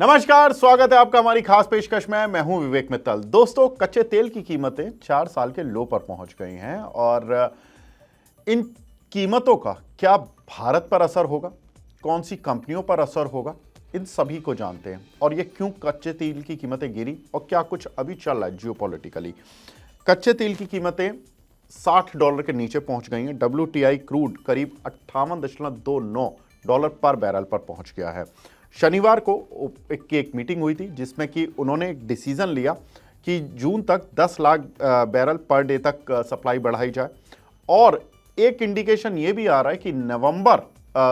नमस्कार, स्वागत है आपका हमारी खास पेशकश में। मैं हूं विवेक मित्तल। दोस्तों, कच्चे तेल की कीमतें 4 साल के लो पर पहुंच गई हैं और इन कीमतों का क्या भारत पर असर होगा, कौन सी कंपनियों पर असर होगा, इन सभी को जानते हैं। और ये क्यों कच्चे तेल की कीमतें गिरी और क्या कुछ अभी चल रहा है जियोपॉलिटिकली। कच्चे तेल की कीमतें $60 के नीचे पहुंच गई हैं। WTI क्रूड करीब 58.29 डॉलर पर बैरल पर पहुंच गया है। शनिवार को ओपेक की एक मीटिंग हुई थी जिसमें कि उन्होंने एक डिसीजन लिया कि जून तक 10 लाख बैरल पर डे तक सप्लाई बढ़ाई जाए। और एक इंडिकेशन ये भी आ रहा है कि नवंबर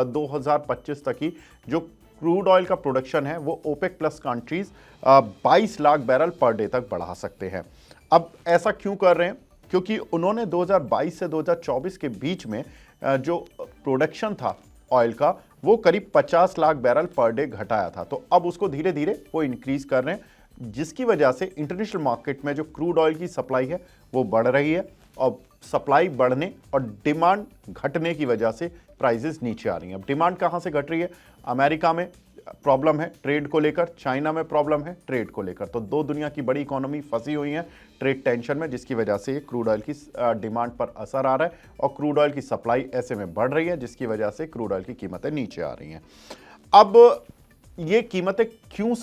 2025 तक ही जो क्रूड ऑयल का प्रोडक्शन है वो OPEC plus countries 22 lakh barrel per day तक बढ़ा सकते हैं। अब ऐसा क्यों कर रहे हैं? क्योंकि उन्होंने 2022 से 2024 के बीच में जो प्रोडक्शन था ऑयल का वो करीब 50 लाख बैरल पर डे घटाया था। तो अब उसको धीरे धीरे वो इंक्रीज कर रहे हैं, जिसकी वजह से इंटरनेशनल मार्केट में जो क्रूड ऑयल की सप्लाई है वो बढ़ रही है। और सप्लाई बढ़ने और डिमांड घटने की वजह से प्राइसेस नीचे आ रही हैं। अब डिमांड कहाँ से घट रही है? अमेरिका में प्रॉब्लम है ट्रेड को लेकर, चाइना में प्रॉब्लम है ट्रेड को लेकर। तो दो दुनिया की बड़ी इकोनॉमी फंसी हुई है ट्रेड टेंशन में, जिसकी वजह से क्रूड ऑयल की डिमांड पर असर आ रहा है और क्रूड ऑयल की सप्लाई ऐसे में बढ़ रही है, जिसकी वजह से क्रूड ऑयल की कीमतें नीचे आ रही हैं। अब ये कीमतें क्यों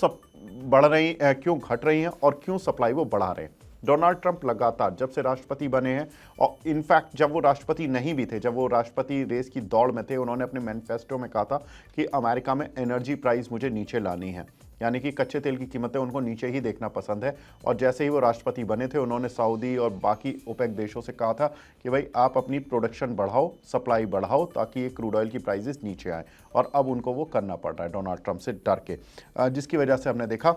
बढ़ रही हैं, क्यों घट रही हैं और क्यों सप्लाई वो बढ़ा रहे हैं? डोनाल्ड ट्रंप लगातार जब से राष्ट्रपति बने हैं, और इनफैक्ट जब वो राष्ट्रपति नहीं भी थे, जब वो राष्ट्रपति रेस की दौड़ में थे, उन्होंने अपने मैनिफेस्टो में कहा था कि अमेरिका में एनर्जी प्राइस मुझे नीचे लानी है, यानी कि कच्चे तेल की कीमतें उनको नीचे ही देखना पसंद है। और जैसे ही वो राष्ट्रपति बने थे, उन्होंने सऊदी और बाकी ओपेक देशों से कहा था कि भाई आप अपनी प्रोडक्शन बढ़ाओ, सप्लाई बढ़ाओ, ताकि ये क्रूड ऑयल की प्राइसेस नीचे आए। और अब उनको वो करना पड़ रहा है डोनाल्ड ट्रंप से डर के, जिसकी वजह से हमने देखा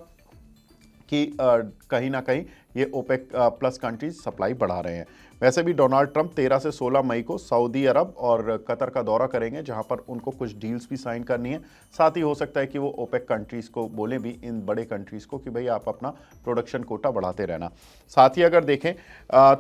कि कहीं ना कहीं ये ओपेक प्लस कंट्रीज सप्लाई बढ़ा रहे हैं। वैसे भी डोनाल्ड ट्रंप 13 से 16 मई को सऊदी अरब और कतर का दौरा करेंगे, जहां पर उनको कुछ डील्स भी साइन करनी है। साथ ही हो सकता है कि वो ओपेक कंट्रीज़ को बोले भी, इन बड़े कंट्रीज़ को, कि भाई आप अपना प्रोडक्शन कोटा बढ़ाते रहना। साथ ही अगर देखें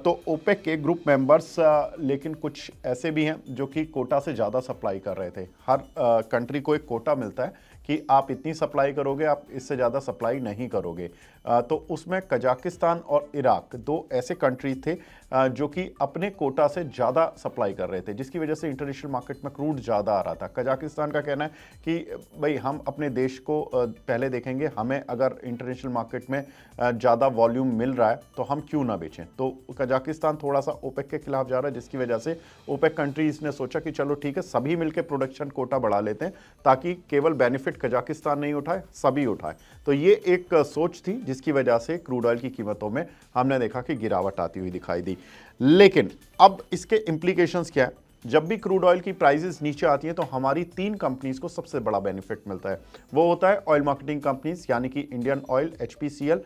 तो ओपेक के ग्रुप मेंबर्स लेकिन कुछ ऐसे भी हैं जो कि कोटा से ज़्यादा सप्लाई कर रहे थे। हर कंट्री को एक कोटा मिलता है कि आप इतनी सप्लाई करोगे, आप इससे ज़्यादा सप्लाई नहीं करोगे। तो उसमें कजाकिस्तान और इराक दो ऐसे कंट्री थे जो कि अपने कोटा से ज़्यादा सप्लाई कर रहे थे, जिसकी वजह से इंटरनेशनल मार्केट में क्रूड ज़्यादा आ रहा था। कजाकिस्तान का कहना है कि भाई हम अपने देश को पहले देखेंगे, हमें अगर इंटरनेशनल मार्केट में ज़्यादा वॉल्यूम मिल रहा है तो हम क्यों ना बेचें। तो कजाकिस्तान थोड़ा सा ओपेक के खिलाफ जा रहा है, जिसकी वजह से ओपेक कंट्रीज़ ने सोचा कि चलो ठीक है, सभी मिलकर प्रोडक्शन कोटा बढ़ा लेते हैं, ताकि केवल बेनिफिट कजाकिस्तान नहीं उठाए, सभी उठाए। तो ये एक सोच थी, जिसकी वजह से क्रूड ऑयल की कीमतों में हमने देखा कि गिरावट आती हुई दिखाई दी। लेकिन अब इसके इम्प्लीकेशंस क्या है? जब भी क्रूड ऑयल की प्राइसेस नीचे आती हैं तो हमारी 3 कंपनीज को सबसे बड़ा बेनिफिट मिलता है। वो होता है ऑयल मार्केटिंग कंपनीज, यानी कि Indian oil, HPCL,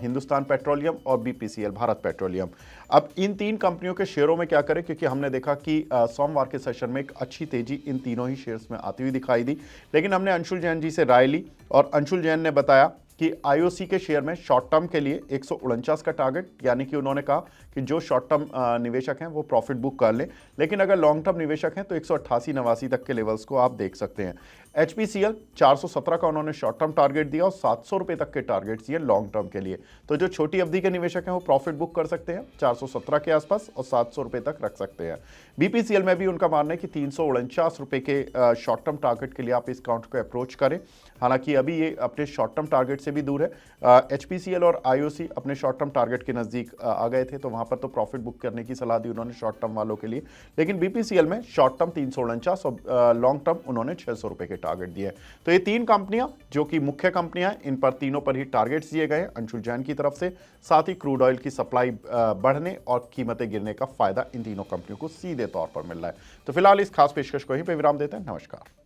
Hindustan petroleum और BPCL, भारत पेट्रोलियम। अब इन 3 कंपनियों के शेयरों में क्या करें, क्योंकि हमने देखा कि सोमवार के सेशन में एक अच्छी तेजी इन तीनों ही शेयर्स में आती हुई दिखाई दी। लेकिन हमने अंशुल जैन जी से राय ली और अंशुल जैन ने बताया कि IOC के शेयर में शॉर्ट टर्म के लिए 149 का टारगेट, यानी कि उन्होंने कहा कि जो शॉर्ट टर्म निवेशक हैं वो प्रॉफिट बुक कर लें, लेकिन अगर लॉन्ग टर्म निवेशक हैं तो 188-89 तक के लेवल्स को आप देख सकते हैं। HPCL 417 का उन्होंने शॉर्ट टर्म टारगेट दिया और 700 रुपये तक के टारगेट्स दिए लॉन्ग टर्म के लिए। तो जो छोटी अवधि के निवेशक हैं वो प्रॉफिट बुक कर सकते हैं 417 के आसपास और 700 रुपये तक रख सकते हैं। BPCL में भी उनका मानना है कि 349 रुपये के शॉर्ट टर्म टारगेट के लिए आप इस काउंट को अप्रोच करें। हालांकि अभी ये अपने शॉर्ट टर्म टारगेट से भी दूर है। HPCL और IOC अपने शॉर्ट टर्म टारगेट के नज़दीक आ गए थे, तो वहाँ पर तो प्रॉफिट बुक करने की सलाह दी उन्होंने शॉर्ट टर्म वालों के लिए। लेकिन BPCL में शॉर्ट टर्म 349 और लॉन्ग टर्म उन्होंने 600 रुपये के टारगेट दिए। तो ये 3 कंपनियां जो कि मुख्य कंपनियां हैं, इन पर तीनों पर ही टारगेट्स दिए गए अंशुल जैन की तरफ से। साथ ही क्रूड ऑयल की सप्लाई बढ़ने और कीमतें गिरने का फायदा इन तीनों कंपनियों को सीधे तौर पर मिल रहा है। तो फिलहाल इस खास पेशकश को यहीं पर विराम देते हैं। नमस्कार।